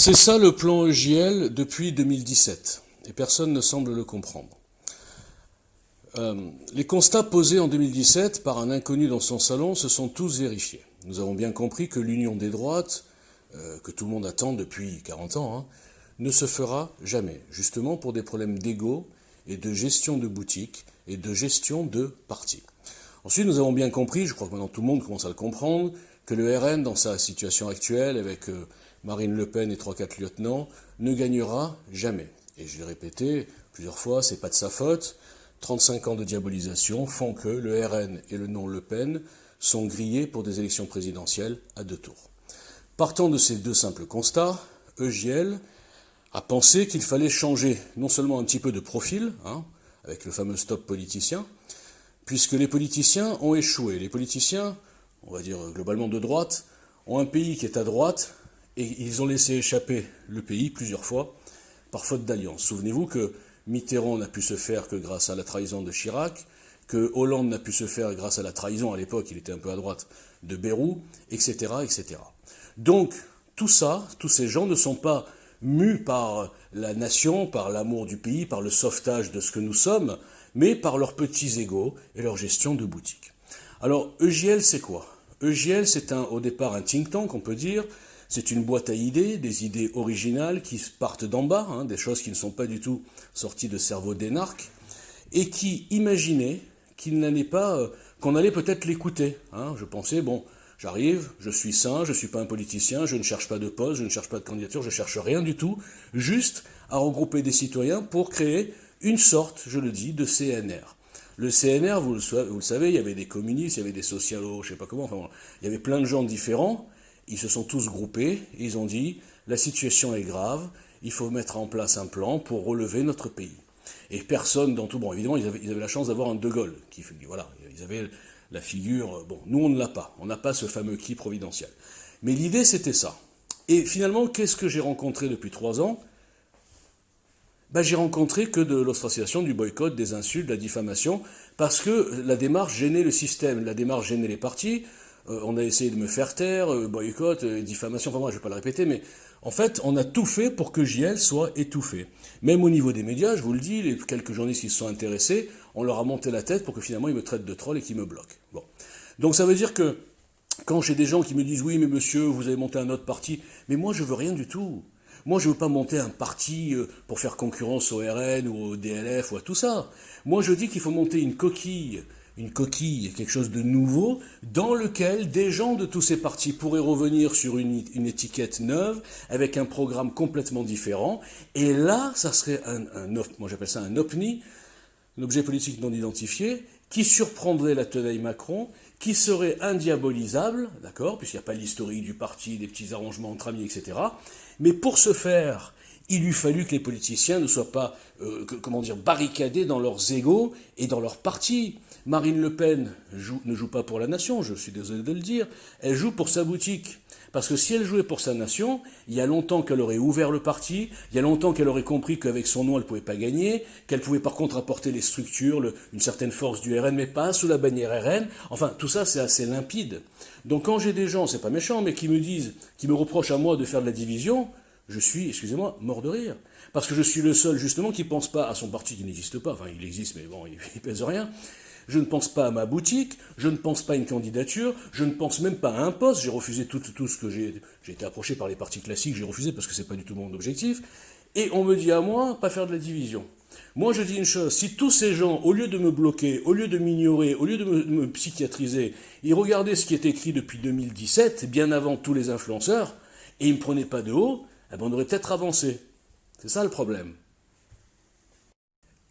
C'est ça le plan EJL depuis 2017, et personne ne semble le comprendre. Les constats posés en 2017 par un inconnu dans son salon se sont tous vérifiés. Nous avons bien compris que l'union des droites, que tout le monde attend depuis 40 ans, ne se fera jamais, justement pour des problèmes d'ego et de gestion de boutique et de gestion de parti. Ensuite, nous avons bien compris, je crois que maintenant tout le monde commence à le comprendre, que le RN, dans sa situation actuelle, avec Marine Le Pen et 3-4 lieutenants, ne gagnera jamais. Et je l'ai répété plusieurs fois, c'est pas de sa faute. 35 ans de diabolisation font que le RN et le nom Le Pen sont grillés pour des élections présidentielles à 2 tours. Partant de ces deux simples constats, EJL a pensé qu'il fallait changer non seulement un petit peu de profil, avec le fameux stop politicien, puisque les politiciens ont échoué. Les politiciens, on va dire globalement de droite, ont un pays qui est à droite, et ils ont laissé échapper le pays plusieurs fois, par faute d'alliance. Souvenez-vous que Mitterrand n'a pu se faire que grâce à la trahison de Chirac, que Hollande n'a pu se faire grâce à la trahison, à l'époque il était un peu à droite, de Bayrou, etc., etc. Donc, tout ça, tous ces gens ne sont pas mus par la nation, par l'amour du pays, par le sauvetage de ce que nous sommes, mais par leurs petits égos et leur gestion de boutique. Alors, EJL, c'est quoi? EJL, c'est au départ un think tank, on peut dire. C'est une boîte à idées, des idées originales qui partent d'en bas, des choses qui ne sont pas du tout sorties de cerveau d'énarque, et qui imaginaient qu'on allait peut-être l'écouter. Je pensais, bon, j'arrive, je suis sain, je ne suis pas un politicien, je ne cherche pas de poste, je ne cherche pas de candidature, je ne cherche rien du tout, juste à regrouper des citoyens pour créer une sorte, je le dis, de CNR. Le CNR, vous le savez, il y avait des communistes, il y avait des socialos, je ne sais pas comment, enfin, il y avait plein de gens différents. Ils se sont tous groupés et ils ont dit la situation est grave, il faut mettre en place un plan pour relever notre pays. Et personne dans tout... Bon, évidemment, ils avaient la chance d'avoir un De Gaulle. Voilà, ils avaient la figure... Bon, nous, on ne l'a pas. On n'a pas ce fameux qui providentiel. Mais l'idée, c'était ça. Et finalement, qu'est-ce que j'ai rencontré depuis 3 ans? J'ai rencontré que de l'ostracisation, du boycott, des insultes, de la diffamation, parce que la démarche gênait le système, la démarche gênait les partis. On a essayé de me faire taire, boycott, diffamation, enfin moi je ne vais pas le répéter, mais en fait on a tout fait pour que JL soit étouffé. Même au niveau des médias, je vous le dis, les quelques journalistes qui se sont intéressés, on leur a monté la tête pour que finalement ils me traitent de troll et qu'ils me bloquent. Bon. Donc ça veut dire que quand j'ai des gens qui me disent oui mais monsieur vous avez monté un autre parti, mais moi je veux rien du tout. Moi, je ne veux pas monter un parti pour faire concurrence au RN ou au DLF ou à tout ça. Moi, je dis qu'il faut monter une coquille, quelque chose de nouveau, dans lequel des gens de tous ces partis pourraient revenir sur une étiquette neuve, avec un programme complètement différent. Et là, ça serait moi j'appelle ça un OPNI, un objet politique non identifié, qui surprendrait la tenaille Macron, qui serait indiabolisable, d'accord, puisqu'il n'y a pas l'historique du parti, des petits arrangements entre amis, etc. Mais pour ce faire, il eût fallu que les politiciens ne soient pas, barricadés dans leurs égos et dans leur parti. Marine Le Pen ne joue pas pour la nation, je suis désolé de le dire, elle joue pour sa boutique. Parce que si elle jouait pour sa nation, il y a longtemps qu'elle aurait ouvert le parti, il y a longtemps qu'elle aurait compris qu'avec son nom elle ne pouvait pas gagner, qu'elle pouvait par contre apporter les structures, une certaine force du RN, mais pas sous la bannière RN. Enfin, tout ça c'est assez limpide. Donc quand j'ai des gens, c'est pas méchant, mais qui me reprochent à moi de faire de la division, je suis, excusez-moi, mort de rire. Parce que je suis le seul justement qui ne pense pas à son parti qui n'existe pas, enfin il existe mais bon, il pèse rien. Je ne pense pas à ma boutique, je ne pense pas à une candidature, je ne pense même pas à un poste. J'ai refusé tout ce que j'ai été approché par les partis classiques, j'ai refusé parce que c'est pas du tout mon objectif. Et on me dit à moi, pas faire de la division. Moi je dis une chose, si tous ces gens, au lieu de me bloquer, au lieu de m'ignorer, au lieu de me psychiatriser, ils regardaient ce qui est écrit depuis 2017, bien avant tous les influenceurs, et ils ne me prenaient pas de haut, on aurait peut-être avancé. C'est ça le problème.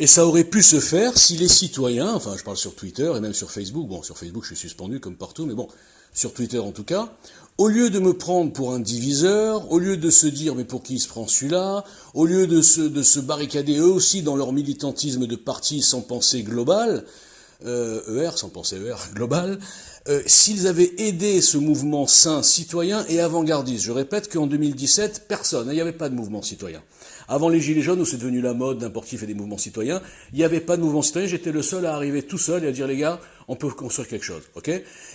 Et ça aurait pu se faire si les citoyens, enfin je parle sur Twitter et même sur Facebook, bon sur Facebook je suis suspendu comme partout, mais bon, sur Twitter en tout cas, au lieu de me prendre pour un diviseur, au lieu de se dire mais pour qui il se prend celui-là, au lieu de se barricader eux aussi dans leur militantisme de parti sans pensée globale, sans pensée globale, s'ils avaient aidé ce mouvement sain, citoyen et avant-gardiste. Je répète qu'en 2017, personne, il n'y avait pas de mouvement citoyen. Avant les Gilets jaunes, où c'est devenu la mode, n'importe qui fait des mouvements citoyens, il n'y avait pas de mouvement citoyen, j'étais le seul à arriver tout seul et à dire les gars, on peut construire quelque chose, ok?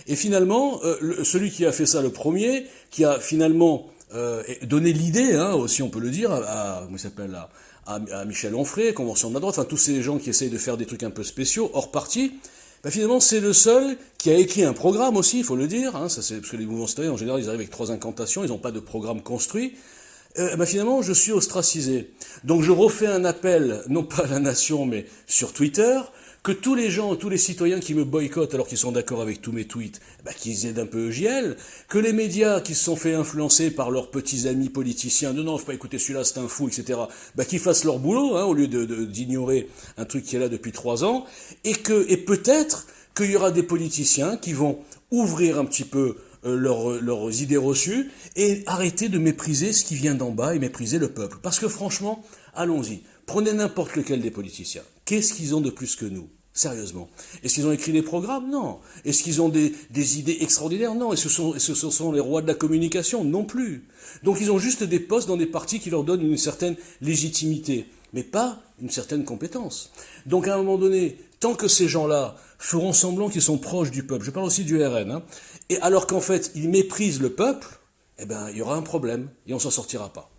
Et finalement, celui qui a fait ça le premier, qui a finalement et donner l'idée, hein, aussi on peut le dire, comment il s'appelle, à Michel Onfray, Convention de la droite, enfin tous ces gens qui essayent de faire des trucs un peu spéciaux, hors parti, ben finalement c'est le seul qui a écrit un programme aussi, il faut le dire, hein, ça c'est parce que les mouvements citoyens en général ils arrivent avec 3 incantations, ils n'ont pas de programme construit. Ben finalement je suis ostracisé. Donc je refais un appel, non pas à la nation, mais sur Twitter, que tous les gens, tous les citoyens qui me boycottent alors qu'ils sont d'accord avec tous mes tweets, ben qu'ils aident un peu EJL, que les médias qui se sont fait influencer par leurs petits amis politiciens, non, faut pas écouter celui-là, c'est un fou, etc., ben qu'ils fassent leur boulot, hein, au lieu d'ignorer un truc qui est là depuis 3 ans, et peut-être qu'il y aura des politiciens qui vont ouvrir un petit peu leurs idées reçues et arrêter de mépriser ce qui vient d'en bas et mépriser le peuple. Parce que franchement, allons-y, prenez n'importe lequel des politiciens. Qu'est-ce qu'ils ont de plus que nous? Sérieusement. Est-ce qu'ils ont écrit des programmes? Non. Est-ce qu'ils ont des idées extraordinaires? Non. Est-ce que ce sont les rois de la communication? Non plus. Donc ils ont juste des postes dans des partis qui leur donnent une certaine légitimité, mais pas une certaine compétence. Donc à un moment donné, tant que ces gens-là feront semblant qu'ils sont proches du peuple, je parle aussi du RN, hein, et alors qu'en fait ils méprisent le peuple, eh ben il y aura un problème et on s'en sortira pas.